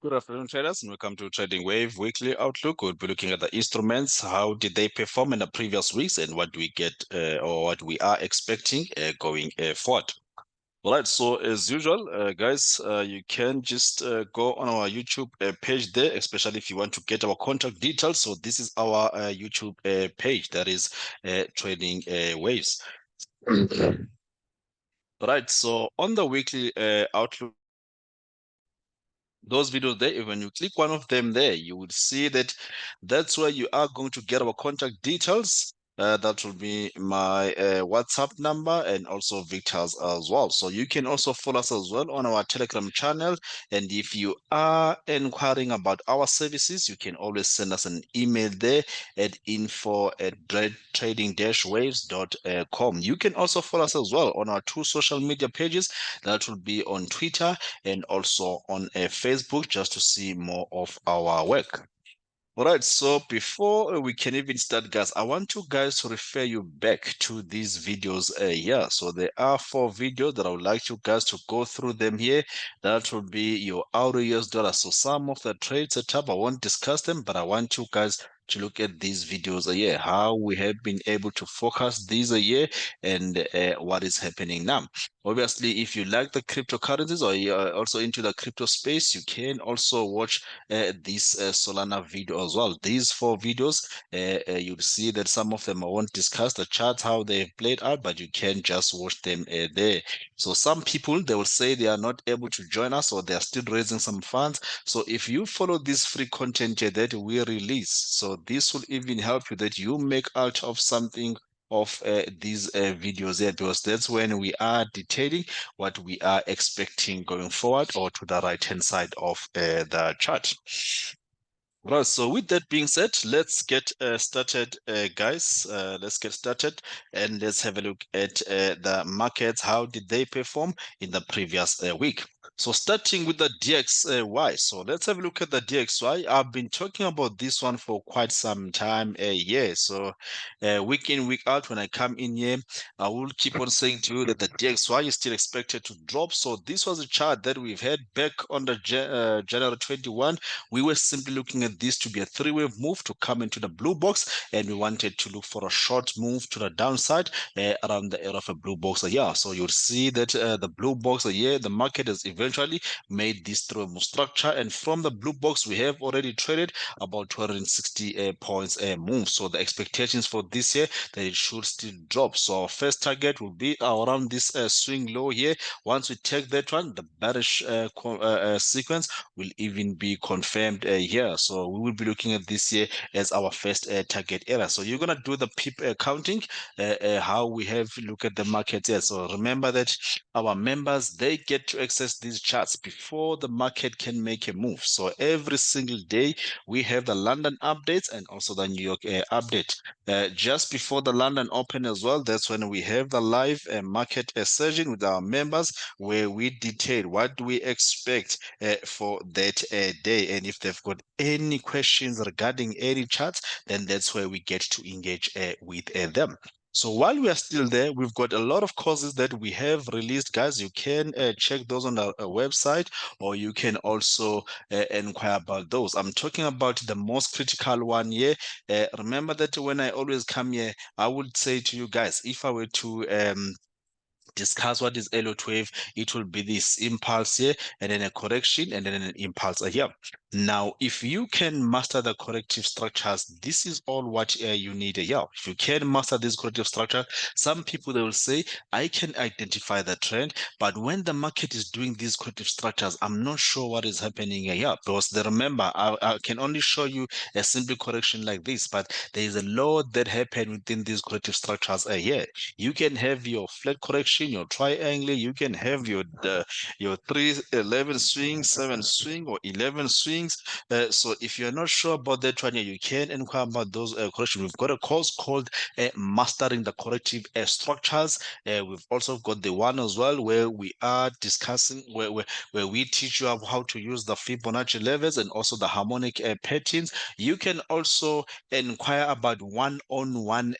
Good afternoon, traders, and welcome to Trading Wave Weekly Outlook. We'll be looking at the instruments, how did they perform in the previous weeks, and what do we get or what we are expecting going forward. All right, so as usual, guys, you can just go on our YouTube page there, especially if you want to get our contact details. So this is our YouTube page, that is Trading Waves. All right, so on the weekly Outlook, those videos there, when you click one of them there, you would see that that's where you are going to get our contact details. That will be my WhatsApp number and also Victor's as well. So you can also follow us as well on our Telegram channel. And if you are inquiring about our services, you can always send us an email there at info@trading-waves.com. You can also follow us as well on our two social media pages. That will be on Twitter and also on Facebook, just to see more of our work. All right, so before we can even start, guys, I want you guys to refer you back to these videos here. So there are 4 videos that I would like you guys to go through them here. That will be your Euro US dollar. So some of the trade setup, I won't discuss them, but I want you guys to look at these videos here, how we have been able to focus these a year and what is happening now. Obviously, if you like the cryptocurrencies or you are also into the crypto space, you can also watch this Solana video as well. These 4 videos, you'll see that some of them I won't discuss the charts, how they've played out, but you can just watch them there. So some people, they will say they are not able to join us or they are still raising some funds. So if you follow this free content here that we release, so this will even help you that you make out of something of these videos here, because that's when we are detailing what we are expecting going forward or to the right hand side of the chart. Right, so with that being said, let's get started, guys. Let's get started and let's have a look at the markets. How did they perform in the previous week? So starting with the DXY. So let's have a look at the DXY. I've been talking about this one for quite some time, yeah. So week in, week out, when I come in here, I will keep on saying to you that the DXY is still expected to drop. So this was a chart that we've had back on the January 21. We were simply looking at this to be a 3-wave move to come into the blue box, and we wanted to look for a short move to the downside around the area of a blue box a year. So you'll see that the blue box a year, the market has eventually made this 3-wave move structure, and from the blue box we have already traded about 260 points move. So the expectations for this year that it should still drop. So our first target will be around this swing low here. Once we take that one, the bearish sequence will even be confirmed here. So we will be looking at this year as our first target area. So you're gonna do the pip counting, how we have look at the market here. So remember that our members, they get to access these charts before the market can make a move. So every single day we have the London updates and also the New York update. Just before the London Open as well, that's when we have the live market surging with our members, where we detail what do we expect for that day, and if they've got any questions regarding any charts, then that's where we get to engage with them. So while we are still there, we've got a lot of courses that we have released, guys. You can check those on our website, or you can also inquire about those. I'm talking about the most critical one here. Remember that when I always come here, I would say to you guys, if I were to discuss what is Elliott wave, it will be this impulse here, and then a correction, and then an impulse here. Now, if you can master the corrective structures, this is all what you need here. If you can master this corrective structure, some people, they will say, I can identify the trend, but when the market is doing these corrective structures, I'm not sure what is happening here, because they remember, I can only show you a simple correction like this, but there is a lot that happened within these corrective structures here. You can have your flat correction, your triangle, you can have your 3-11 swing, 7 swing, or 11 swings. So if you're not sure about that one, you can inquire about those corrections. We've got a course called Mastering the Corrective Structures. We've also got the one as well where we are discussing, where we teach you how to use the Fibonacci levels and also the harmonic patterns. You can also inquire about one-on-one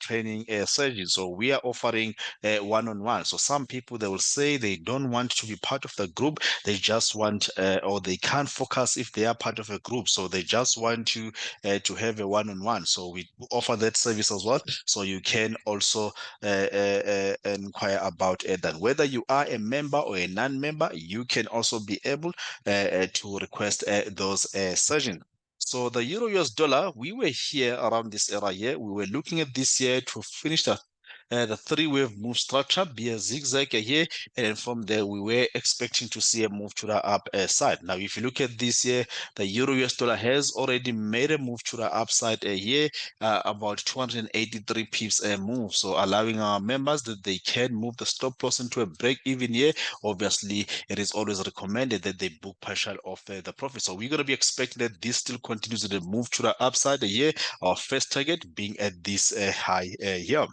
training sessions. So we are offering one-on-one. So some people, they will say they don't want to be part of the group. They just want, or they can't focus if they are part of a group. So they just want to have a one-on-one. So we offer that service as well. So you can also inquire about that. Whether you are a member or a non-member, you can also be able to request those sessions. So the euro US dollar, we were here around this era here. We were looking at this year to finish the three-wave move structure, be a zigzag here, and then from there we were expecting to see a move to the up side. Now, if you look at this year, the euro US dollar has already made a move to the upside here, about 283 pips a move. So allowing our members that they can move the stop loss into a break even here. Obviously, it is always recommended that they book partial of the profit. So we're going to be expecting that this still continues to move to the upside here. Our first target being at this high here.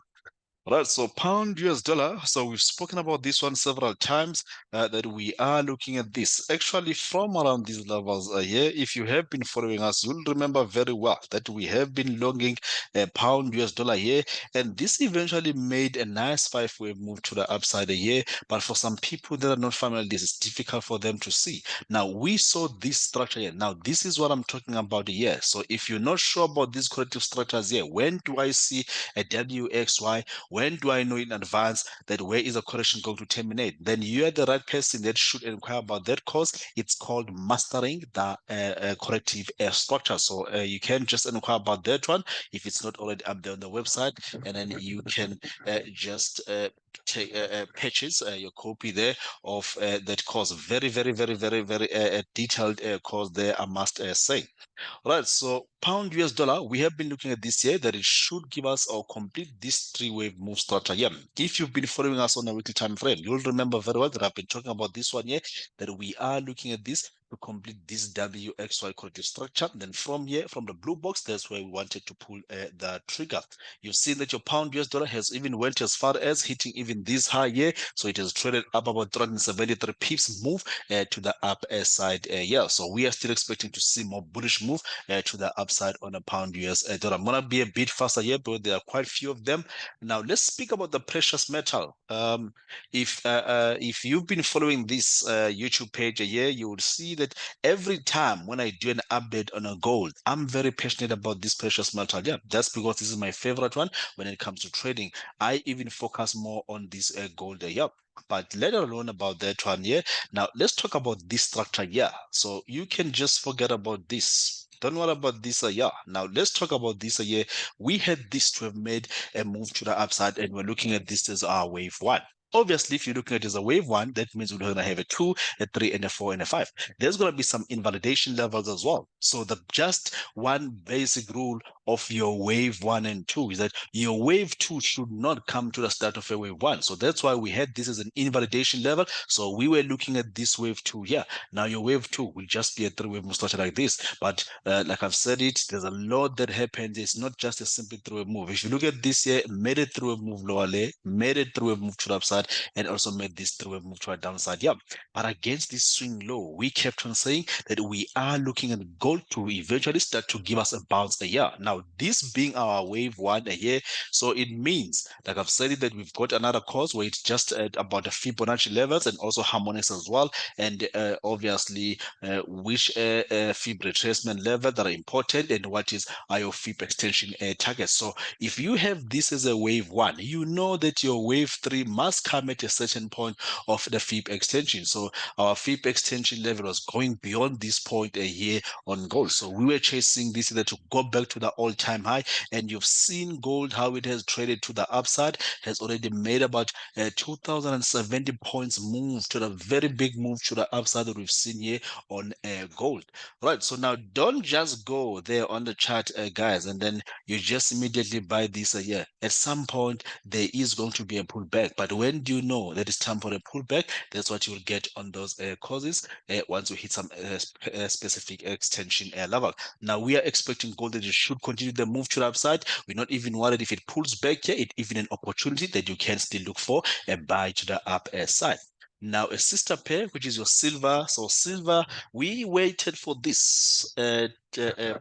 Right, so pound US dollar. So we've spoken about this one several times, that we are looking at this actually from around these levels here. If you have been following us, you'll remember very well that we have been longing a pound US dollar here, and this eventually made a nice five-wave move to the upside here. But for some people that are not familiar, this is difficult for them to see. Now we saw this structure here. Now this is what I'm talking about here. So if you're not sure about these corrective structures here, when do I see a WXY? When do I know in advance that where is the correction going to terminate? Then you are the right person that should inquire about that course. It's called Mastering the Corrective Structure. So you can just inquire about that one if it's not already up there on the website, and then you can just take purchase your copy there of that course. Very, very, very, very, very detailed course there, I must say. Right, so pound US dollar, we have been looking at this year that it should give us or complete this three-wave move structure. Yeah, if you've been following us on a weekly time frame, you'll remember very well that I've been talking about this one here, that we are looking at this to complete this WXY corrective structure. Then from here, from the blue box, that's where we wanted to pull the trigger. You've seen that your pound US dollar has even went as far as hitting even this high here. So it has traded up about 373 pips move to the up side here. So we are still expecting to see more bullish move to the upside on a pound US dollar. I'm going to be a bit faster here, but there are quite a few of them. Now, let's speak about the precious metal. If you've been following this YouTube page here, you will see that every time when I do an update on a gold, I'm very passionate about this precious metal. Yeah, that's because this is my favorite one when it comes to trading. I even focus more on this gold. Yeah, but let alone about that one here. Now, let's talk about this structure here. So you can just forget about this. Don't worry about this yeah. Now, let's talk about this year. We had this to have made a move to the upside, and we're looking at this as our wave one. Obviously, if you're looking at it as a wave one, that means we're going to have a 2, a 3, and a 4, and a 5. There's going to be some invalidation levels as well. So the just one basic rule of your wave 1 and 2 is that your wave 2 should not come to the start of a wave 1. So that's why we had this as an invalidation level. So we were looking at this wave 2 here. Now your wave 2 will just be a 3-wave move structure like this. But like I've said it, there's a lot that happens. It's not just a simple 3-wave move. If you look at this here, made a 3-wave move lower lay, made a 3-wave move to the upside, and also made this 3-wave move to a downside. Yeah. But against this swing low, we kept on saying that we are looking at gold to eventually start to give us a bounce a year. Now, this being our wave 1 a year, so it means, like I've said it, that we've got another course where it's just at about the Fibonacci levels and also harmonics as well. And obviously, which Fib retracement level that are important and what is your Fib extension target. So if you have this as a wave 1, you know that your wave 3 must come at a certain point of the Fib extension. So our Fib extension level was going beyond this point a year on gold. So we were chasing this either to go back to the all-time high, and you've seen gold how it has traded to the upside, has already made about 2070 points move to the very big move to the upside that we've seen here on gold. Right, so now don't just go there on the chart, guys, and then you just immediately buy this here. At some point there is going to be a pullback, but when do you know that it's time for a pullback? That's what you will get on those causes once you hit some specific extension level. Now we are expecting gold that it should continue the move to the upside. We're not even worried if it pulls back here. It's even an opportunity that you can still look for a buy to the up side. Now a sister pair, which is your silver. So silver, we waited for this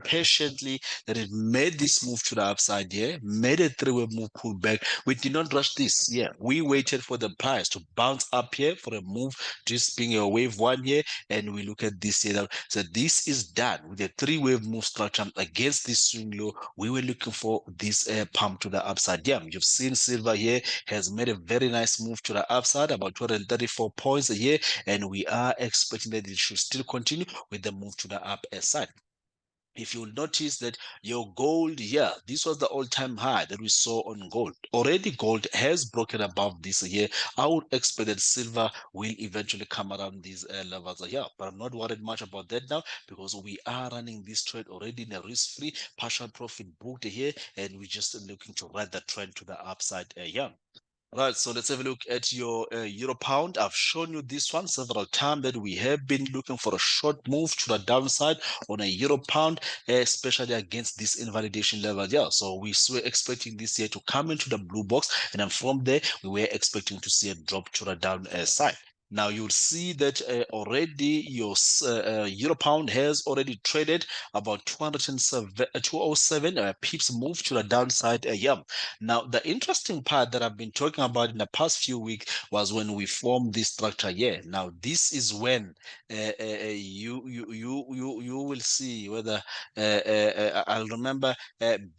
patiently that it made this move to the upside here, made a three-way move pull back. We did not rush this. Yeah, we waited for the price to bounce up here for a move, just being a wave one here, and we look at this here now. So this is done with a three-wave move structure against this swing low. We were looking for this pump to the upside. Yeah, you've seen silver here has made a very nice move to the upside, about 234 points a year, and we are expecting that it should still continue with the move to the upside. If you'll notice that your gold here, this was the all-time high that we saw on gold. Already gold has broken above this here. I would expect that silver will eventually come around these levels here, but I'm not worried much about that now because we are running this trade already in a risk-free partial profit booked here, and we're just looking to ride the trend to the upside here. Right, so let's have a look at your euro pound. I've shown you this one several times that we have been looking for a short move to the downside on a euro pound, especially against this invalidation level. Yeah, so we were expecting this year to come into the blue box, and then from there we were expecting to see a drop to the downside. Now you'll see that already your euro pound has already traded about 207 pips move to the downside. Yeah. Now, the interesting part that I've been talking about in the past few weeks was when we formed this structure here. Now, this is when you will see whether I'll remember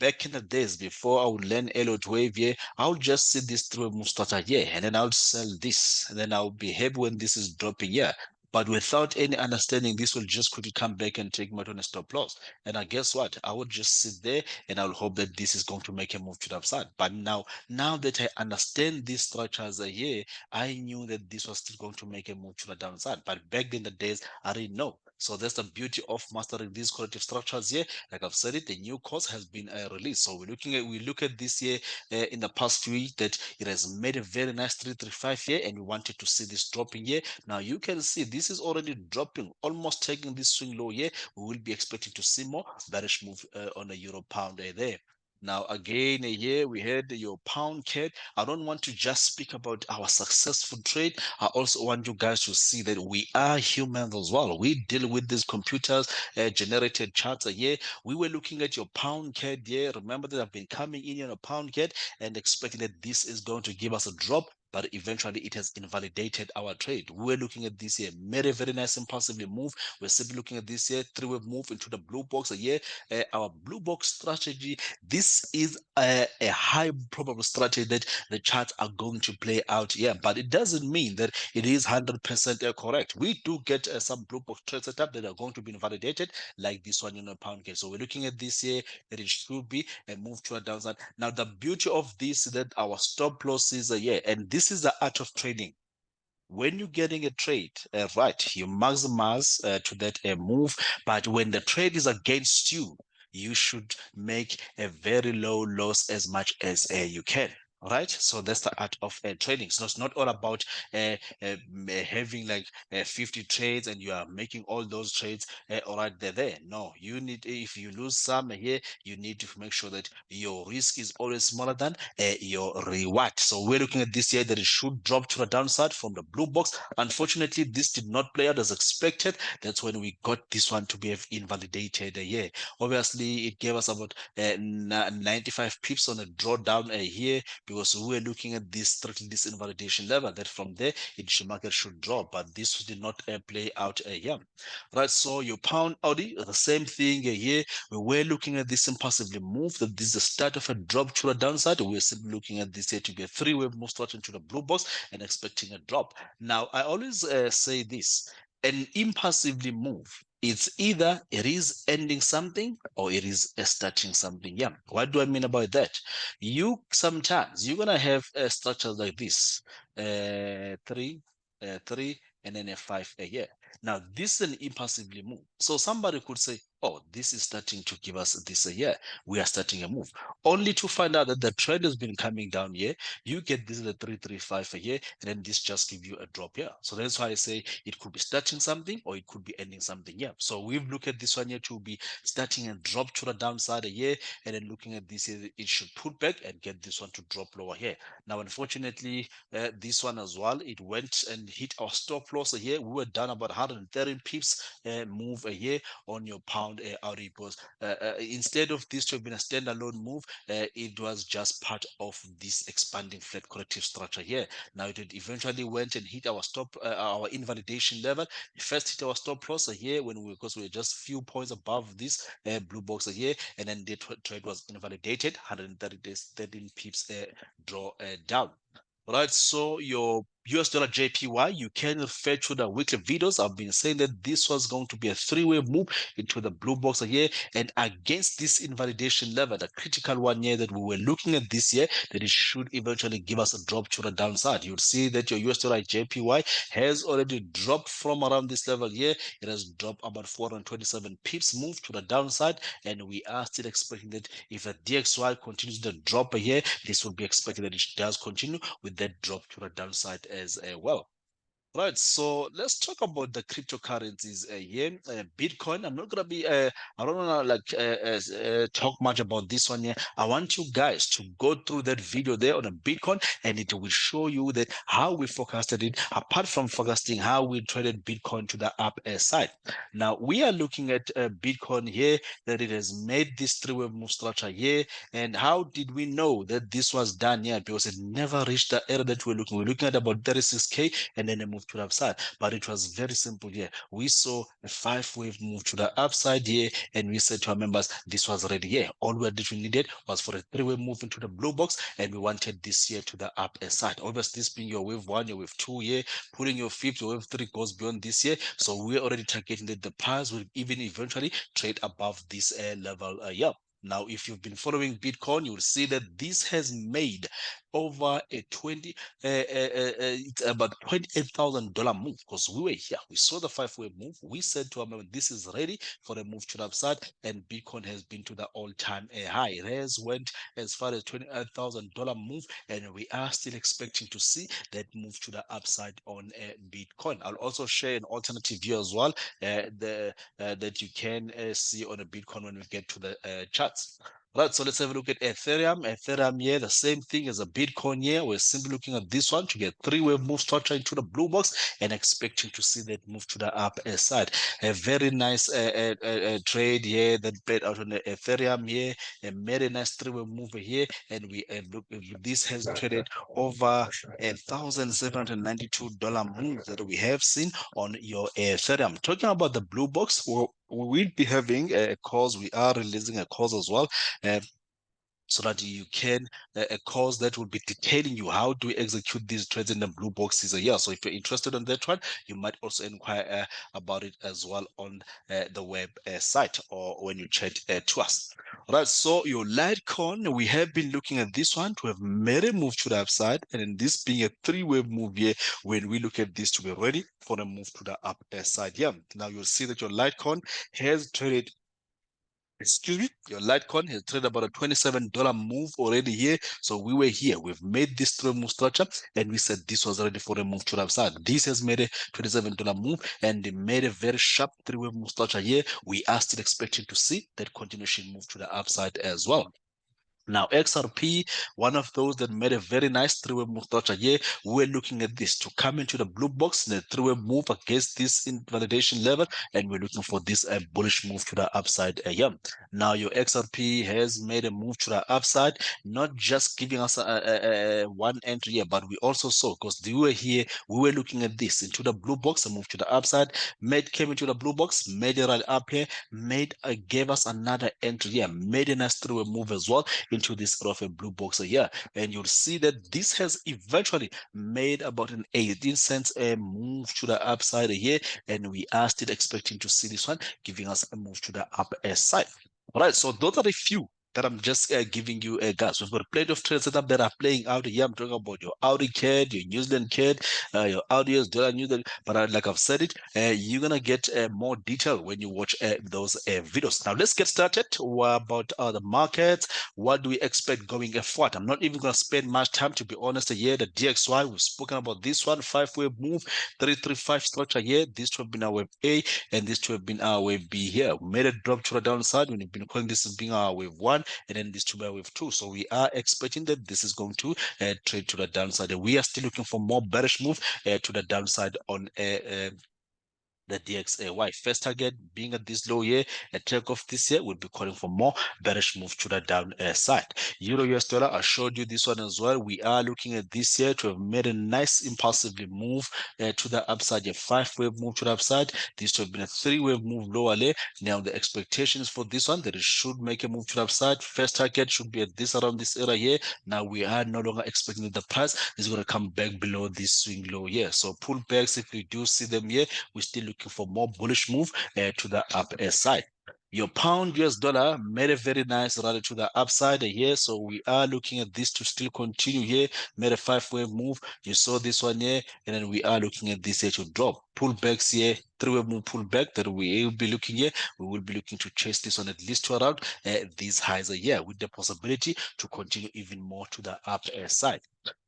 back in the days before I would learn Elliott wave here, I'll just see this through a move structure here, and then I'll sell this, and then I'll be happy when this is dropping here. But without any understanding, this will just quickly come back and take me out on a stop loss. And I guess what? I would just sit there and I'll hope that this is going to make a move to the upside. But now that I understand these structures here, I knew that this was still going to make a move to the downside. But back in the days, I didn't know. So that's the beauty of mastering these corrective structures here. Like I've said it, the new course has been released. So we look at this here in the past few weeks that it has made a very nice 335 here, and we wanted to see this dropping here. Now you can see this is already dropping, almost taking this swing low here. We will be expecting to see more bearish move on the euro pound there. Now, again, here we had your pound cat. I don't want to just speak about our successful trade. I also want you guys to see that we are humans as well. We deal with these computers generated charts here. We were looking at your pound cat here. Remember that I've been coming in on a pound cat and expecting that this is going to give us a drop, but eventually it has invalidated our trade. We're looking at this here, made a very nice impulsively move. We're simply looking at this here, three-way move into the blue box here. Our blue box strategy, this is a high probable strategy that the charts are going to play out here, but it doesn't mean that it is 100% correct. We do get some blue box trade setup that are going to be invalidated, like this one in a pound case. So we're looking at this here, that it should be a move to a downside. Now, the beauty of this is that our stop loss is here, and this is the art of trading. When you're getting a trade, right, you maximize to that move, but when the trade is against you, you should make a very low loss as much as you can. All right, so that's the art of trading. So it's not all about having like 50 trades and you are making all those trades all right there. No, you need, if you lose some here, you need to make sure that your risk is always smaller than your reward. So we're looking at this here that it should drop to the downside from the blue box. Unfortunately, this did not play out as expected. That's when we got this one to be invalidated here. Obviously, it gave us about 95 pips on a drawdown here because we were looking at this strictly this invalidation level that from there the market should drop, but this did not play out here. Right, so your pound Audi, the same thing here. We were looking at this impulsively move, that this is the start of a drop to the downside. We're simply looking at this here to be a three-way move starting to the blue box and expecting a drop. Now, I always say this, an impulsively move, it's either it is ending something or it is starting something. Yeah, what do I mean about that? You sometimes you're gonna have structures like this, three, three, and then a five a year. Now, this is an impulsively move. So somebody could say, oh, this is starting to give us this a year. We are starting a move. Only to find out that the trend has been coming down here. You get this is a 335 a year, and then this just give you a drop here. So that's why I say it could be starting something or it could be ending something here. So we've looked at this one here to be starting and drop to the downside a year, and then looking at this here, it should pull back and get this one to drop lower here. Now, unfortunately, this one as well, it went and hit our stop loss here. We were down about 130 pips move a year on your pound found out it was instead of this to have been a standalone move, it was just part of this expanding flat corrective structure here. Now it eventually went and hit our stop, our invalidation level. It first hit our stop loss here because we were just few points above this blue box here, and then the trade was invalidated. 130 days, 13 pips draw down. Right, so your US dollar JPY, you can refer to the weekly videos. I've been saying that this was going to be a three-way move into the blue box here, and against this invalidation level, the critical one here that we were looking at this year, that it should eventually give us a drop to the downside. You'll see that your US dollar JPY has already dropped from around this level here. It has dropped about 427 pips, move to the downside, and we are still expecting that if the DXY continues the drop here, this will be expected that it does continue with that drop to the downside as well. Right, so let's talk about the cryptocurrencies here. Bitcoin. I'm not gonna be. I don't wanna talk much about this one here. I want you guys to go through that video there on a Bitcoin, and it will show you that how we forecasted it. Apart from forecasting how we traded Bitcoin to the up side. Now we are looking at Bitcoin here that it has made this three-way move structure here. And how did we know that this was done here? Because it never reached the area that we're looking. We're looking at about 36K, and then a move to the upside. But it was very simple here. We saw a 5-wave move to the upside here, and we said to our members, this was already here. All we needed was for a 3-wave move into the blue box, and we wanted this here to the up side. Obviously, this being your wave 1, your wave 2 here, putting your fifth, your wave 3 goes beyond this here. So we're already targeting that the price will even eventually trade above this level here. Now, if you've been following Bitcoin, you'll see that this has made over a 20, it's about $28,000 move, because we were here. We saw the 5-wave move. We said to our member, this is ready for a move to the upside, and Bitcoin has been to the all-time high. It has went as far as $28,000 move, and we are still expecting to see that move to the upside on Bitcoin. I'll also share an alternative view as well that you can see on a Bitcoin when we get to the charts. Right, so let's have a look at Ethereum. Ethereum here, the same thing as a Bitcoin here. We're simply looking at this one to get 3-wave move structure into the blue box and expecting to see that move to the up side. A very nice trade here that played out on the Ethereum here, and made a nice 3-wave move here, and we look, this has traded over $1,792 move that we have seen on your Ethereum. Talking about the blue box, we'll be having a course. We are releasing a course as well, so that you can a course that will be detailing you how to execute these trades in the blue boxes a year. So if you're interested in that one, you might also inquire about it as well on the web site, or when you chat to us. All right, so your Litecoin, we have been looking at this one to have made a move to the upside, and in this being a 3-wave move here, when we look at this to be ready for a move to the up side here. Now you'll see that your Litecoin has traded, excuse me, your Litecoin has traded about a $27 move already here. So we were here. We've made this 3-wave move structure, and we said this was ready for a move to the upside. This has made a $27 move, and they made a very sharp 3-wave move structure here. We are still expecting to see that continuation move to the upside as well. Now, XRP, one of those that made a very nice 3-wave move structure here. We're looking at this to come into the blue box, the 3-wave move against this invalidation level, and we're looking for this bullish move to the upside here. Now, your XRP has made a move to the upside, not just giving us a one entry here, but we also saw, because we were here, we were looking at this into the blue box, a move to the upside, came into the blue box, made a rally up here, gave us another entry here, made a nice 3-wave move as well into this sort of a blue box here, and you'll see that this has eventually made about an 18 cents a move to the upside here, and we are still expecting to see this one giving us a move to the upper side. All right, so those are the few that I'm just giving you guys. We've got plenty of trade setup that are playing out here. I'm talking about your Audi CAD, your New Zealand CAD, your Audi US dollar, New Zealand. But like I've said it, you're gonna get more detail when you watch those videos. Now let's get started about the markets. What do we expect going forward? I'm not even gonna spend much time, to be honest. Here, the DXY, we've spoken about this one, 5-wave move, 335 structure here. This to have been our wave A, and this to have been our wave B here. We made a drop to the downside. We've been calling this as being our wave 1, and then this to be wave 2. So we are expecting that this is going to trade to the downside. And we are still looking for more bearish move to the downside on the DXAY. First target being at this low here, a takeoff this year will be calling for more bearish move to the downside. Euro US dollar, I showed you this one as well. We are looking at this year to have made a nice impulsively move to the upside, a 5-wave move to the upside. This to have been a 3-wave move lower there. Now the expectations for this one that it should make a move to the upside. First target should be at this around this area here. Now we are no longer expecting that the price is going to come back below this swing low here. So pullbacks, if we do see them here, we're still looking for more bullish move to the upper side. Your pound US dollar made a very nice rally to the upside here. So we are looking at this to still continue here. Made a 5-wave move. You saw this one here. And then we are looking at this here to drop. Pullbacks here. 3-wave move pullback that we will be looking here. We will be looking to chase this one at least to around these highs here with the possibility to continue even more to the upper side.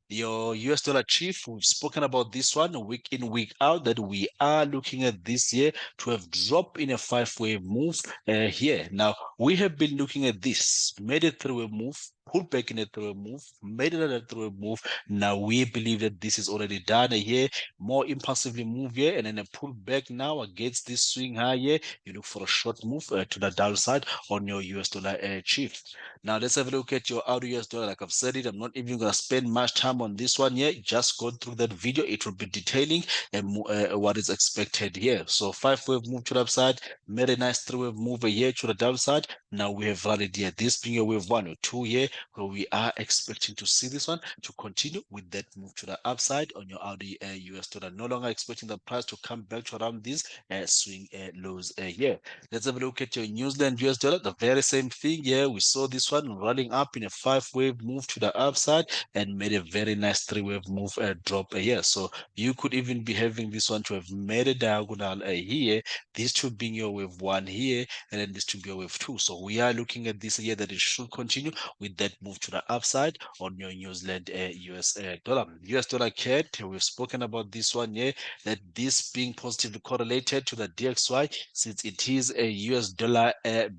Your US dollar chief, we've spoken about this one week in, week out, that we are looking at this year to have dropped in a 5-wave move here. Now, we have been looking at this, made it through a move, pulled back in a through a move, made it a through a move. Now, we believe that this is already done here, more impulsively move here, and then a pull back now against this swing high here. You look for a short move to the downside on your US dollar chief. Now, let's have a look at your auto US dollar. Like I've said it, I'm not even going to spend much time on this one yet. Just go through that video. It will be detailing what is expected here. So 5-wave move to the upside, made a nice 3-wave move here to the downside. Now we have rallied here. This being a wave 1 or 2 here, where we are expecting to see this one to continue with that move to the upside on your Audi US dollar. No longer expecting the price to come back to around these swing lows here. Let's have a look at your New Zealand US dollar. The very same thing here. We saw this one running up in a 5-wave move to the upside and made a very nice 3-wave move drop here. So you could even be having this one to have made a diagonal here. This to being your wave 1 here, and then this to be your wave 2. So we are looking at this here that it should continue with that move to the upside on your New Zealand US dollar. US dollar CAD, we've spoken about this one here, that this being positively correlated to the DXY since it is a US dollar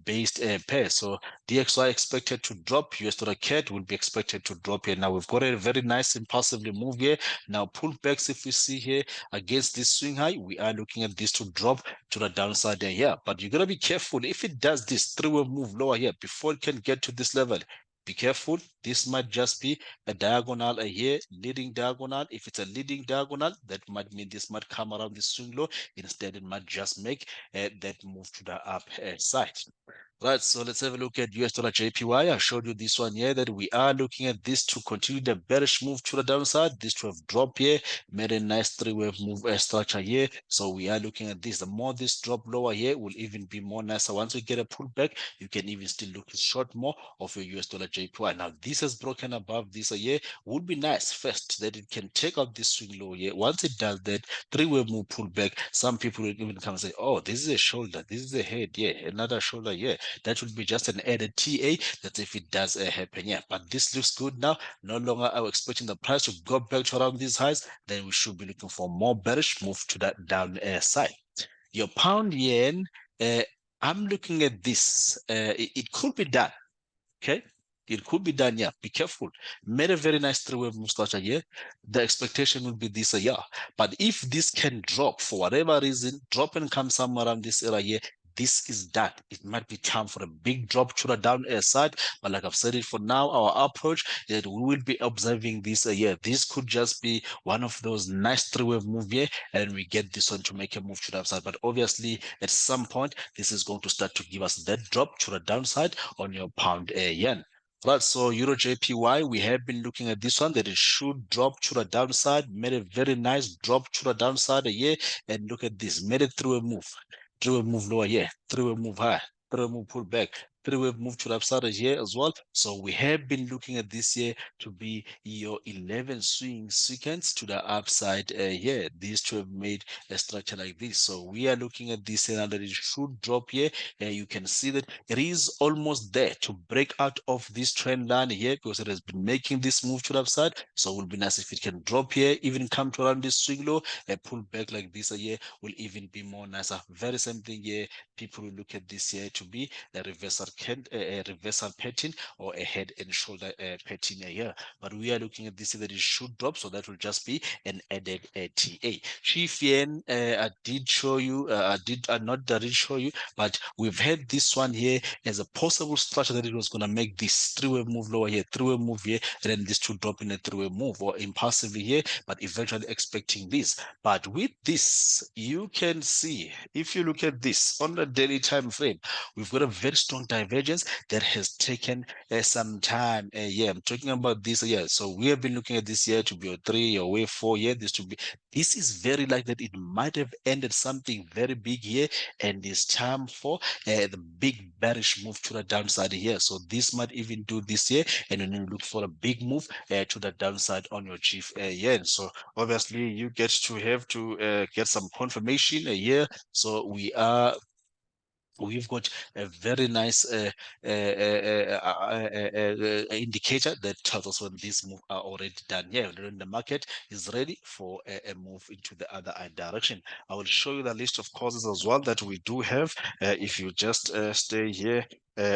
based pair. So DXY expected to drop, US dollar CAD will be expected to drop here. Now we've got a very nice impulsively move here. Now pullbacks, if we see here against this swing high, we are looking at this to drop to the downside there here. But you got to be careful. If it does this 3-wave move lower here before it can get to this level, be careful. This might just be a diagonal here, leading diagonal. If it's a leading diagonal, that might mean this might come around the swing low. Instead, it might just make that move to the up side. Right, so let's have a look at US dollar JPY. I showed you this one here that we are looking at this to continue the bearish move to the downside. This to have dropped here, made a nice 3-wave move structure here. So we are looking at this. The more this drop lower here will even be more nicer. Once we get a pullback, you can even still look short more of your US dollar JPY. Now, this has broken above this here. Would be nice first that it can take out this swing low here. Once it does that, 3-wave move pullback, some people will even come and say, oh, this is a shoulder, this is a head, yeah, another shoulder, yeah. That would be just an added TA. That's if it does happen. Yeah, but this looks good now. No longer are we expecting the price to go back to around these highs. Then we should be looking for more bearish move to that down side. Your pound yen, I'm looking at this. It could be done. Okay. It could be done, yeah. Be careful. Made a very nice 3-wave move structure here. The expectation will be this, yeah. But if this can drop for whatever reason, drop and come somewhere around this area here, this is done. It might be time for a big drop to the down side, but like I've said it for now, our approach is that we will be observing this year. This could just be one of those nice 3-wave move here, and we get this one to make a move to the upside. But obviously, at some point, this is going to start to give us that drop to the downside on your pound yen. Right, so Euro JPY, we have been looking at this one that it should drop to the downside, made a very nice drop to the downside here, and look at this, made it through a move. Through a move lower here, through a move high, through a move pull back, through a move to the upside here as well. So we have been looking at this here to be your 11 swing sequence to the upside here. These two have made a structure like this. So we are looking at this and that it should drop here. You can see that it is almost there to break out of this trend line here because it has been making this move to the upside. So it will be nice if it can drop here, even come to around this swing low, and pull back like this here will even be more nicer. Very same thing here. People will look at this here to be a reversal reversal pattern or a head and shoulder pattern here. But we are looking at this that it should drop, so that will just be an added TA. Chief Yen, I did show you, I not did show you, but we've had this one here as a possible structure that it was going to make this three-way move lower here, three-way move here, and then this to drop in a three-way move or impulsively here, but eventually expecting this. But with this, you can see, if you look at this on the daily time frame, we've got a very strong divergence that has taken some time. Yeah, I'm talking about this. Yeah, so we have been looking at this year to be a 3 or wave 4 year. This is very likely that it might have ended something very big here, and it's time for the big bearish move to the downside here. So this might even do this here, and then you look for a big move to the downside on your chief yen. So obviously you get to have to get some confirmation here. So we've got a very nice indicator that tells us when these moves are already done here. When the market is ready for a move into the other direction. I will show you the list of causes as well that we do have. If you just stay here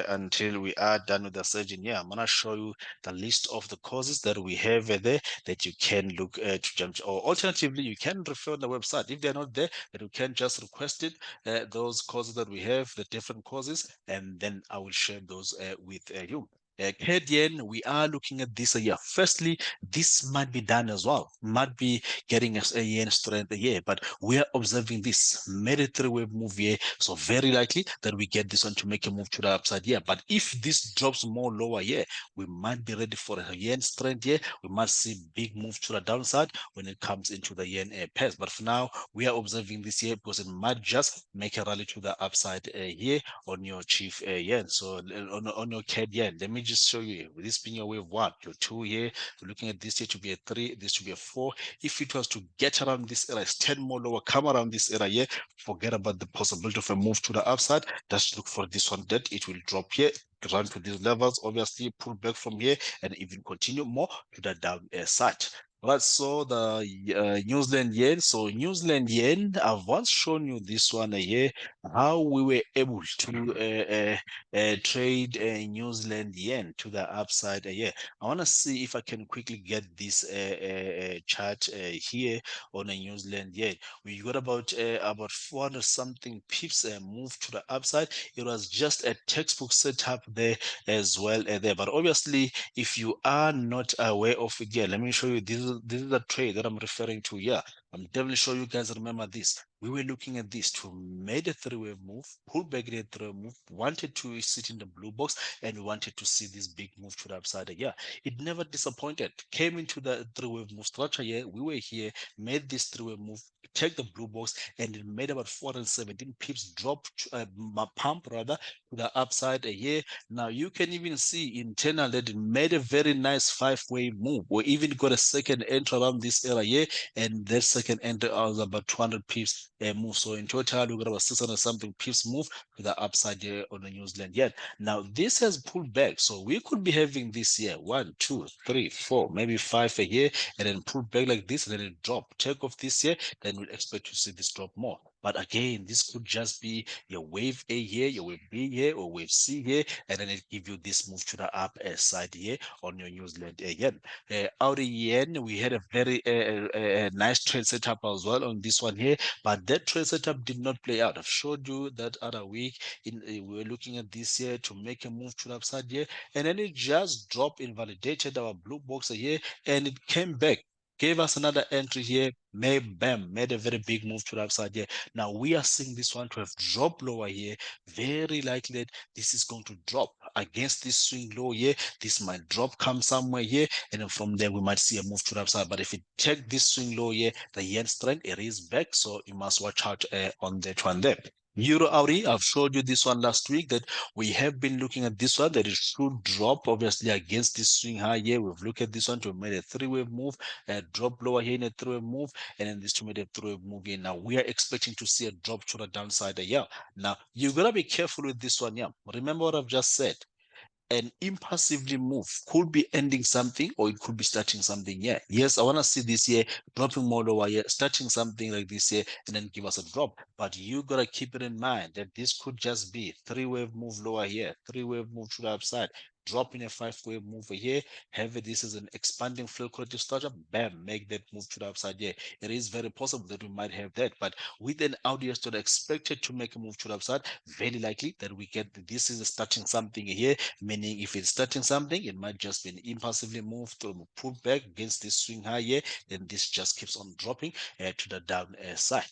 until we are done with the surgeon. Yeah, I'm gonna show you the list of the causes that we have there that you can look to jump. Or alternatively, you can refer on the website. If they're not there, then you can just request it. Those causes that we have, the different causes, and then I will share those with you. Yen, we are looking at this year. Firstly, this might be done as well, might be getting us a yen strength here, but we are observing this made a three-way move here, so very likely that we get this one to make a move to the upside here. But if this drops more lower here, we might be ready for a yen strength here. We might see big move to the downside when it comes into the yen pairs. But for now, we are observing this here because it might just make a rally to the upside here on your chief yen. So on your CAD yen, let me just show you this being your wave one, your two here. We're looking at this here to be a 3, this to be a 4. If it was to get around this area, it's 10 more lower, come around this area here, forget about the possibility of a move to the upside. Just look for this one that it will drop here, run to these levels, obviously pull back from here, and even continue more to the down side. Right, so the New Zealand yen. So New Zealand yen, I've once shown you this one here, how we were able to trade New Zealand yen to the upside here. I want to see if I can quickly get this chart here on a New Zealand yen. We got about 400 something pips move to the upside. It was just a textbook setup there as well there. But obviously, if you are not aware of it, yeah, let me show you. This is the trade that I'm referring to. Yeah, I'm definitely sure you guys remember this. We were looking at this to made a three-way move, pull back in a three-way move, wanted to sit in the blue box, and wanted to see this big move to the upside. Yeah, it never disappointed. Came into the three-way move structure here. We were here, made this three-way move, take the blue box, and it made about 417 pips drop, pump rather, to the upside here. Now you can even see internally that it made a very nice five-way move. We even got a second entry around this area here, and that second entry was about 200 pips move. So in total, we got about 600 something pips move to the upside here on the New Zealand yen. Now this has pulled back, so we could be having this here 1, 2, 3, 4, maybe 5 a year, and then pull back like this, and then it drop. Take off this here, then we'll expect to see this drop more. But again, this could just be your wave A here, your wave B here, or wave C here, and then it give you this move to the up side here on your New Zealand yen. Audi yen, we had a very nice trade setup as well on this one here, but that trade setup did not play out. I've showed you that other week. We were looking at this here to make a move to the upside here, and then it just dropped, invalidated our blue box here, and it came back, gave us another entry here, made a very big move to the upside here. Now we are seeing this one to have dropped lower here. Very likely that this is going to drop against this swing low here. This might drop, come somewhere here, and then from there we might see a move to the upside. But if it take this swing low here, the yen strength, it is back, so you must watch out on that one there. Euro Audi, I've showed you this one last week that we have been looking at this one that it should drop obviously against this swing high here. We've looked at this one to made a three-way move, drop lower here in a three-way move, and then this to made a three-way move here. Now we are expecting to see a drop to the downside here. Now you gotta be careful with this one, yeah. Remember what I've just said. an impulsively move could be ending something or it could be starting something here. Yes, I want to see this here dropping more lower here, starting something like this here, and then give us a drop. But you gotta keep it in mind that this could just be three-wave move lower here, three-wave move to the upside, dropping a five-wave move here, have this as an expanding field corrective structure, bam, make that move to the upside here. It is very possible that we might have that, but with an audio story expected to make a move to the upside, very likely that we get this is starting something here, meaning if it's starting something, it might just be an impulsively move to pull back against this swing high here, then this just keeps on dropping to the down side.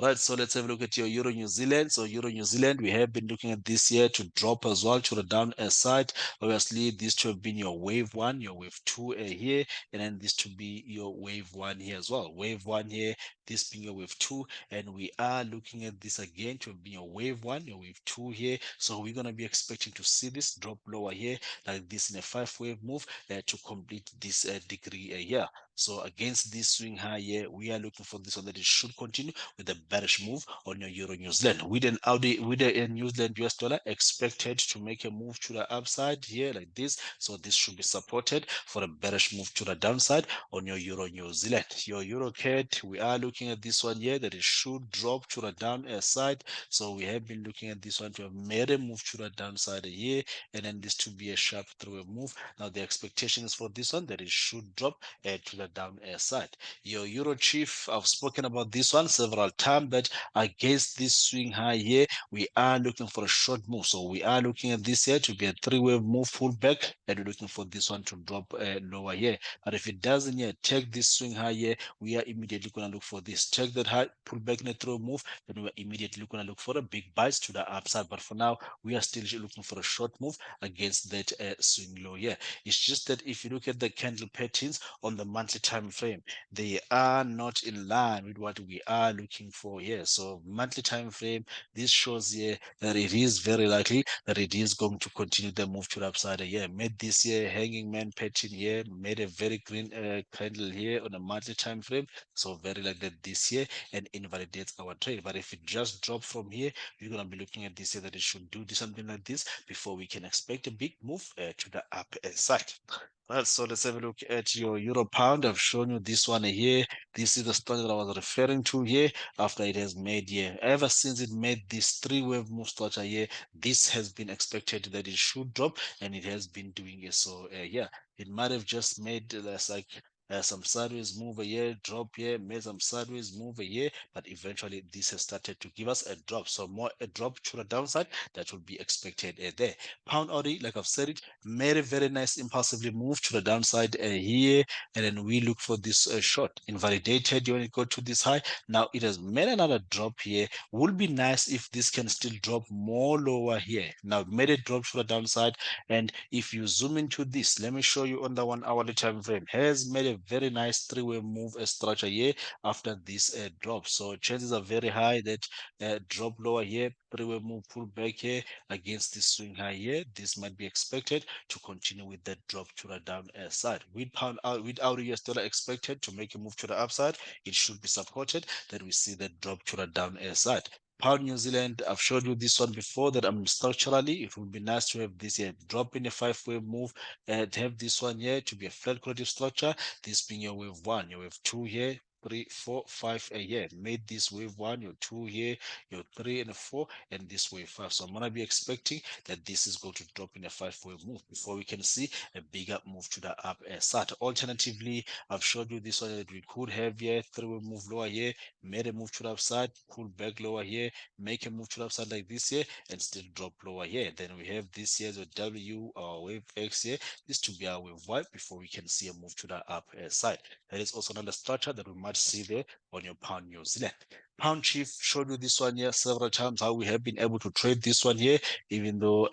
Right, so let's have a look at your Euro New Zealand. So Euro New Zealand, we have been looking at this year to drop as well to the down side. Obviously, this to have been your wave one, your wave two here, and then this to be your wave one here as well. Wave one here, this being your wave two, and we are looking at this again to be your wave one, your wave two here. So we're gonna be expecting to see this drop lower here, like this in a five-wave move to complete this degree here. So against this swing high here, we are looking for this one that it should continue with a bearish move on your Euro New Zealand. With a New Zealand US dollar expected to make a move to the upside here like this. So this should be supported for a bearish move to the downside on your Euro New Zealand. Your Euro CAD, we are looking at this one here that it should drop to the down side. So we have been looking at this one to have made a move to the downside here, and then this to be a sharp through a move. Now the expectation is for this one that it should drop to the down side. Your Euro Chief, I've spoken about this one several times that against this swing high here, we are looking for a short move. So we are looking at this here to be a three-wave move full back, and we're looking for this one to drop lower here. But if it doesn't yet take this swing high here, we are immediately going to look for this. Take that high, pull back in a through move, then we're immediately going to look for a big bias to the upside. But for now, we are still looking for a short move against that swing low here. It's just that if you look at the candle patterns on the monthly time frame, they are not in line with what we are looking for here. So monthly time frame, this shows here that it is very likely that it is going to continue the move to the upside here. Made this year hanging man pattern here, made a very green candle here on a monthly time frame. So very likely that this year and invalidates our trade. But if it just drops from here, we're going to be looking at this here that it should do something like this before we can expect a big move to the upside. Right, so let's have a look at your euro pound. I've shown you this one here. This is the story that I was referring to here after it has made here. Ever since it made this three-wave move structure here, this has been expected that it should drop, and it has been doing it. So yeah, it might have just made like some sideways move here, drop here, made some sideways move here, but eventually this has started to give us a drop. So more a drop to the downside that would be expected there. Pound Audi, like I've said it, made a very nice impulsively move to the downside here, and then we look for this short invalidated when it got to this high. Now it has made another drop here. Would be nice if this can still drop more lower here. Now it made a drop to the downside, and if you zoom into this, let me show you on the 1 hourly time frame, has made a very nice three-way move structure here after this drop. So chances are very high that drop lower here, three-way move pull back here against this swing high here. This might be expected to continue with that drop to the down side. With pound out, with our US dollar expected to make a move to the upside, it should be supported that we see that drop to the down side. Pound New Zealand, I've showed you this one before that structurally it would be nice to have this here drop in a five-wave move and have this one here to be a flat corrective structure. This being your wave one, your wave two here, three, four, five here. Made this wave one, your two here, your three and a four, and this wave five. So I'm gonna be expecting that this is going to drop in a five-wave move before we can see a bigger move to the up side. Alternatively, I've showed you this one that we could have here, three-wave move lower here, made a move to the upside, pull back lower here, make a move to the upside like this here, and still drop lower here. Then we have this here, the W or wave X here, this to be our wave Y before we can see a move to the up side. That is also another structure that we might see there on your pound New Zealand. Pound Chief showed you this one here several times, how we have been able to trade this one here, even though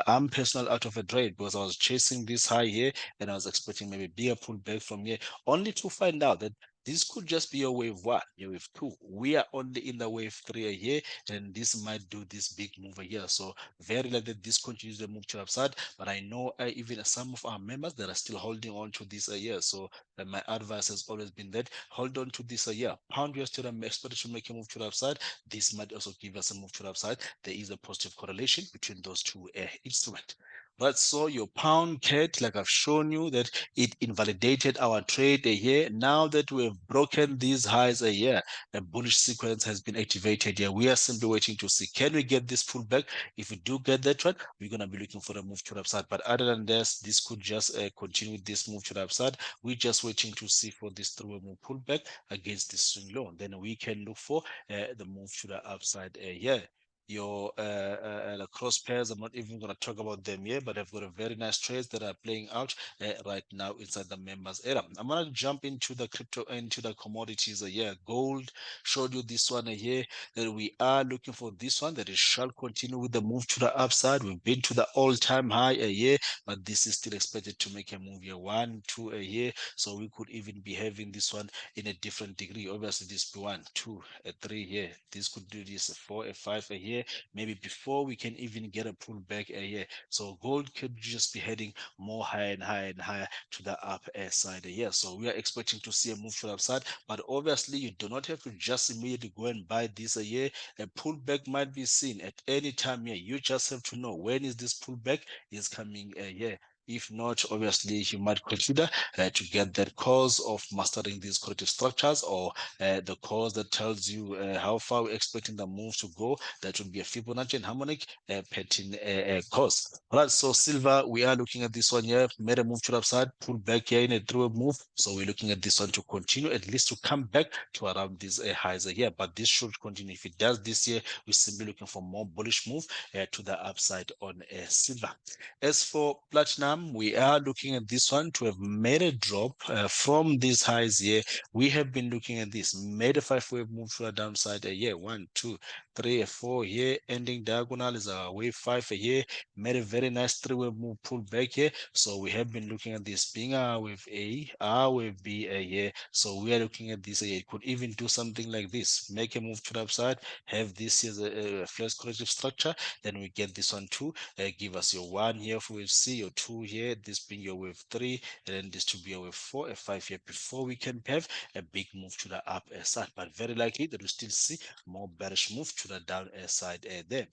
I'm personal out of a trade because I was chasing this high here and I was expecting maybe bigger pullback from here, only to find out that this could just be a wave one, a wave two. We are only in the wave three here, and this might do this big move here. So very likely this continues the move to the upside. But I know even some of our members that are still holding on to this year. So my advice has always been that hold on to this year. Pound US dollar expected to make a move to the upside. This might also give us a move to the upside. There is a positive correlation between those two instruments. Right, so your pound cat, like I've shown you, that it invalidated our trade here. Now that we have broken these highs here, a bullish sequence has been activated here. We are simply waiting to see, can we get this pullback? If we do get that one, we're going to be looking for a move to the upside. But other than this could just continue with this move to the upside. We're just waiting to see for this three-way move pullback against this swing low. Then we can look for the move to the upside here. Your the cross pairs, I'm not even going to talk about them here, but I've got a very nice trades that are playing out right now inside the members area. I'm going to jump into the crypto, into the commodities here. Gold showed you this one here, that we are looking for this one, that it shall continue with the move to the upside. We've been to the all-time high a year, but this is still expected to make a move here, 1 2 a year. So we could even be having this one in a different degree. Obviously this be 1 2 a 3 here, this could do this a 4 a 5 a year, maybe before we can even get a pullback a year. So gold could just be heading more higher and higher and higher to the upper side a year. So we are expecting to see a move to the upside, but obviously you do not have to just immediately go and buy this a year. A pullback might be seen at any time here. You just have to know when is this pullback is coming a year. If not, obviously, you might consider to get that course of mastering these corrective structures, or the course that tells you how far we're expecting the move to go. That would be a Fibonacci and harmonic pattern course. All right, so silver, we are looking at this one here, made a move to the upside, pull back here in a through move. So we're looking at this one to continue, at least to come back to around these highs here. But this should continue. If it does this year, we're simply looking for more bullish move to the upside on silver. As for platinum, we are looking at this one to have made a drop from these highs here. We have been looking at this, made a five-wave move to the downside here. 1 2 3 4 here, ending diagonal is our wave 5 here, made a very nice three-wave move, pull back here. So we have been looking at this being our wave A, our wave B here. So we are looking at this here. It could even do something like this, make a move to the upside, have this as a flash corrective structure. Then we get this one too, give us your 1 here for wave C, your 2 here, this being your wave 3, and then this to be a wave 4, a 5 here, before we can have a big move to the up side. But very likely that we still see more bearish move to the down side there.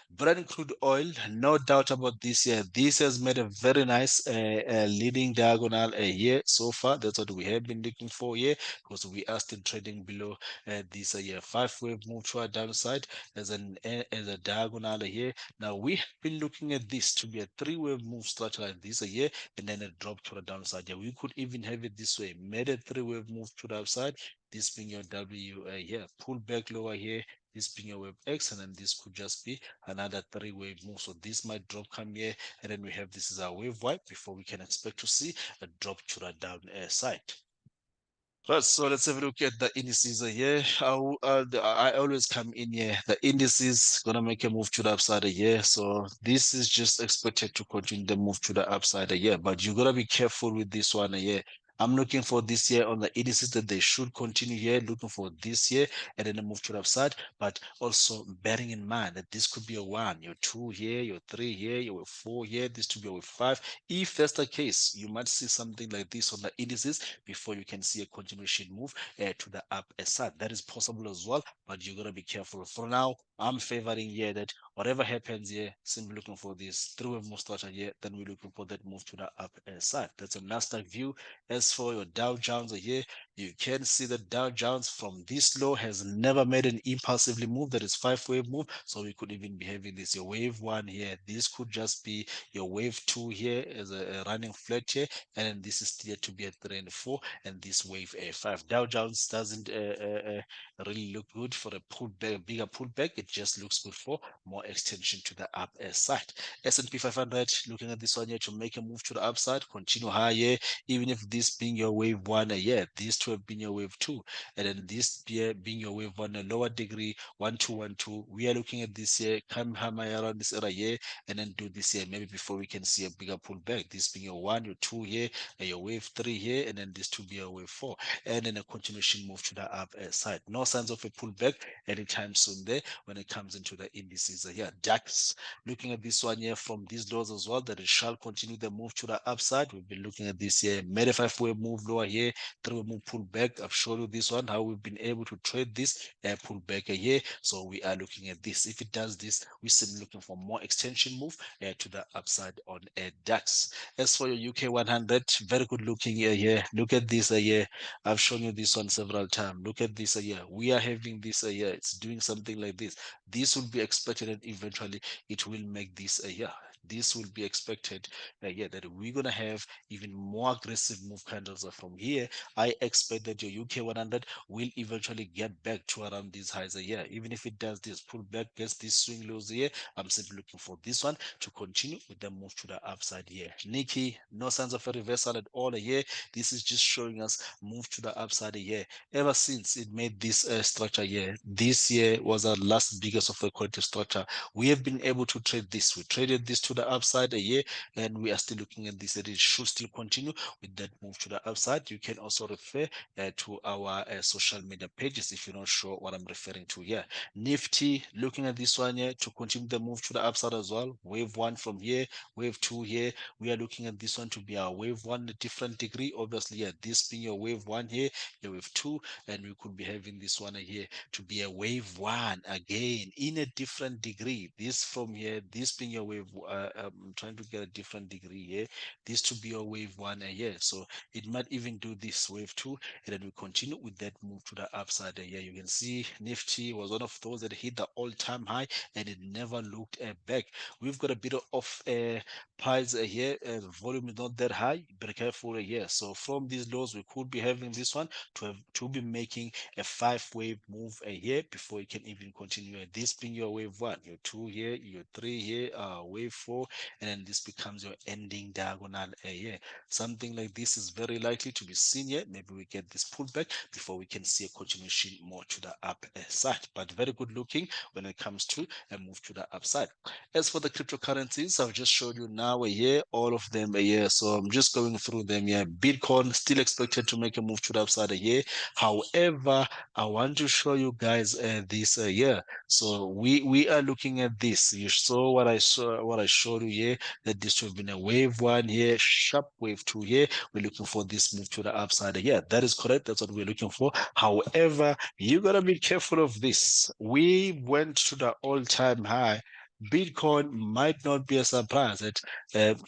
Brent crude oil, no doubt about this here. This has made a very nice leading diagonal here so far. That's what we have been looking for here, because we are still trading below this here 5-wave move to our downside as as a diagonal here. Now we have been looking at this to be a 3-wave move structure like this here, and then a drop to the downside. Yeah, we could even have it this way, made a 3-wave move to the upside, this being your WA here, pull back lower here, this being your wave X, and then this could just be another 3-wave move. So this might drop come here, and then we have this is our wave wipe before we can expect to see a drop to the down side. Right, so let's have a look at the indices here. I always come in here. The indices gonna make a move to the upside here. So this is just expected to continue the move to the upside here. But you gotta be careful with this one here. I'm looking for this year on the indices that they should continue here, looking for this year and then a move to the upside. But also bearing in mind that this could be a 1, your 2 here, your 3 here, your 4 here, this to be a 5. If that's the case, you might see something like this on the indices before you can see a continuation move to the up side. That is possible as well, but you gotta be careful. For now, I'm favoring here that whatever happens here, simply looking for this through move structure here, then we're looking for that move to the up side. That's a Nasdaq view. As for your Dow Jones here, you can see that Dow Jones from this low has never made an impulsively move. That is 5-wave move. So we could even be having this your wave 1 here. This could just be your wave 2 here as a running flat here, and then this is still to be a 3 and 4, and this wave A5. Dow Jones doesn't really look good for a pullback, bigger pullback. It just looks good for more extension to the up side. S&P 500, looking at this one here to make a move to the upside, continue higher, even if this being your wave 1 a year, these two have been your wave 2, and then this year being your wave 1 a lower degree, 1 2 1 2. We are looking at this year, come hammer around this area here, and then do this here, maybe before we can see a bigger pullback. This being your 1, your 2 here, and your wave 3 here, and then this to be a wave 4, and then a continuation move to the up side. No signs of a pullback anytime soon there when it comes into the indices here. yeah, DAX. Looking at this one here from these lows as well, that it shall continue the move to the upside. We've been looking at this here, made a 5-way move lower here, 3-way move pull back. I've showed you this one, how we've been able to trade this pull back here. So we are looking at this. If it does this, we're still looking for more extension move to the upside on DAX. As for your UK 100, very good looking here. Look at this here. I've shown you this one several times. Look at this here. We are having this here. It's doing something like this. This will be expected, and eventually it will make this here. This will be expected, yeah, that we're gonna have even more aggressive move candles from here. I expect that your UK 100 will eventually get back to around these highs here. Even if it does this pull back, gets these swing lows here, I'm simply looking for this one to continue with the move to the upside here. Nikki, no signs of a reversal at all here. This is just showing us move to the upside here. Ever since it made this structure here, this year was our last biggest of the quality structure. We have been able to trade this. We traded this to the upside a year, and we are still looking at this, that it should still continue with that move to the upside. You can also refer to our social media pages if you're not sure what I'm referring to here. Nifty, looking at this one here to continue the move to the upside as well. Wave one from here, wave two here. We are looking at this one to be our wave one, a different degree. Obviously, yeah, this being your wave one here, your wave two, and we could be having this one here to be a wave one again in a different degree. This from here, this being your wave, I'm trying to get a different degree here. This to be your wave one here. So it might even do this wave two, and then we continue with that move to the upside here. You can see Nifty was one of those that hit the all-time high, and it never looked back. We've got a bit of price here. The volume is not that high. Be careful here. So from these lows, we could be having this one to be making a 5-wave move here before you can even continue. This being your wave one, your two here, your three here, wave four, and then this becomes your ending diagonal here. Something like this is very likely to be seen here. Maybe we get this pullback before we can see a continuation more to the upside, but very good looking when it comes to a move to the upside. As for the cryptocurrencies, I've just showed you now here, all of them here. So I'm just going through them here. Bitcoin still expected to make a move to the upside here. However, I want to show you guys this here. So we are looking at this. You saw what I showed you here, that this would have been a wave one here, sharp wave two here. We're looking for this move to the upside here. That is correct. That's what we're looking for. However, you gotta be careful of this. We went to the all-time high. Bitcoin might not be a surprise that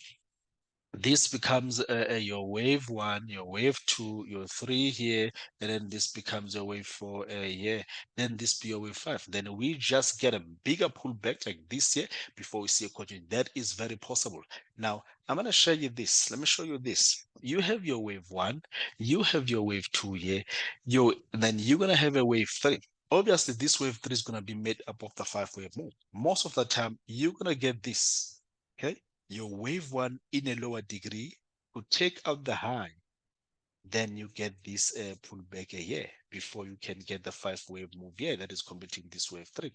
this becomes your wave one, your wave two, your three here, and then this becomes your wave four here. Then this be your wave five. Then we just get a bigger pullback like this here before we see a continue. That is very possible. Now, I'm going to show you this. Let me show you this. You have your wave one, you have your wave two here, then you're going to have a wave three. Obviously, this wave three is going to be made up of the 5-wave move. Most of the time, you're going to get this. Okay, your wave one in a lower degree to take out the high, then you get this pullback here before you can get the 5-wave move here that is completing this wave three.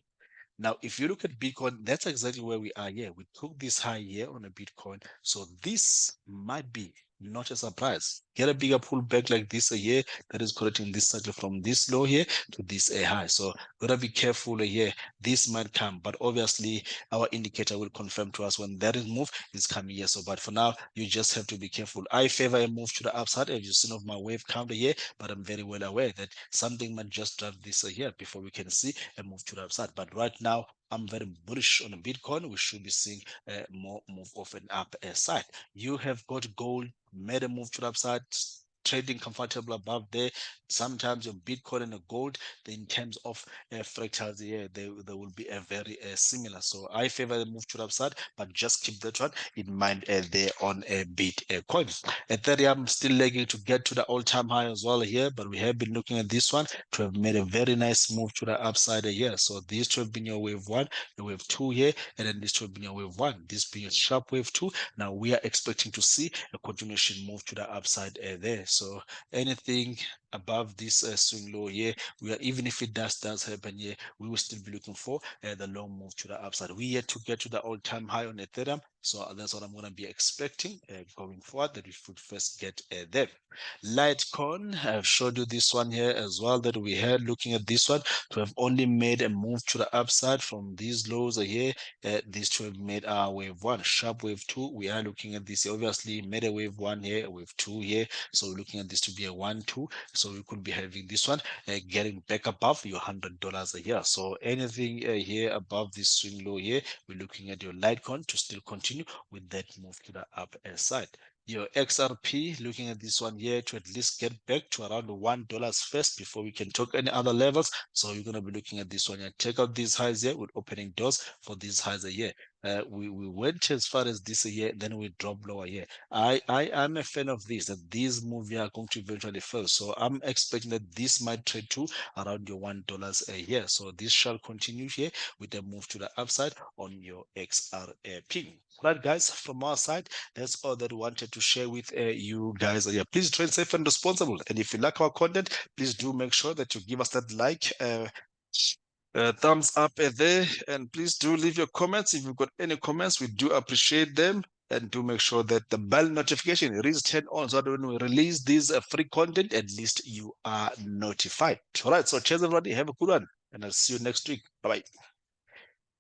Now, if you look at Bitcoin, that's exactly where we are here. We took this high here on a Bitcoin. So this might be not a surprise. Get a bigger pullback like this here that is correcting this cycle from this low here to this high. So gotta be careful here. This might come, but obviously our indicator will confirm to us when that is move is coming here. So, but for now, you just have to be careful. I favor a move to the upside, as you've seen of my wave counter here, but I'm very well aware that something might just drive this here before we can see a move to the upside. But right now, I'm very bullish on the Bitcoin. We should be seeing more move of an up side. You have got gold, made a move to the upside, trading comfortable above there. Sometimes your Bitcoin and the gold, in terms of fractals here, they will be a very similar. So I favor the move to the upside, but just keep that one in mind there on a Bitcoin. Ethereum still lagging to get to the all-time high as well here, but we have been looking at this one to have made a very nice move to the upside here. So these two have been your wave one, your wave two here, and then this two have been your wave one, this being a sharp wave two. Now we are expecting to see a continuation move to the upside there. So anything above this swing low here, we are, even if it does happen here, we will still be looking for the long move to the upside. We yet to get to the all-time high on Ethereum, so that's what I'm going to be expecting going forward, that we should first get there. Litecoin, I've showed you this one here as well, that we had looking at this one to have only made a move to the upside from these lows here. These two have made our wave one, sharp wave two. We are looking at this, obviously made a wave one here, a wave two here, so we're looking at this to be a 1-2, so we could be having this one getting back above your $100 a year. So anything here above this swing low here, we're looking at your Litecoin to still continue with that move to the upper side. Your XRP, looking at this one here, to at least get back to around $1 first before we can talk any other levels. So you're going to be looking at this one here. Check out these highs here with opening doors for these highs here. We went as far as this year, then we drop lower here. I am a fan of this, that these moves are going to eventually fail. So I'm expecting that this might trade to around your $1 a year. So this shall continue here with a move to the upside on your XRP. Right, guys, from our side, that's all that we wanted to share with you guys. Yeah, please trade safe and responsible. And if you like our content, please do make sure that you give us that like. Thumbs up there, and please do leave your comments. If you've got any comments, we do appreciate them, and do make sure that the bell notification is turned on, so that when we release this free content, at least you are notified. All right, so cheers everybody, have a good one, and I'll see you next week. Bye bye.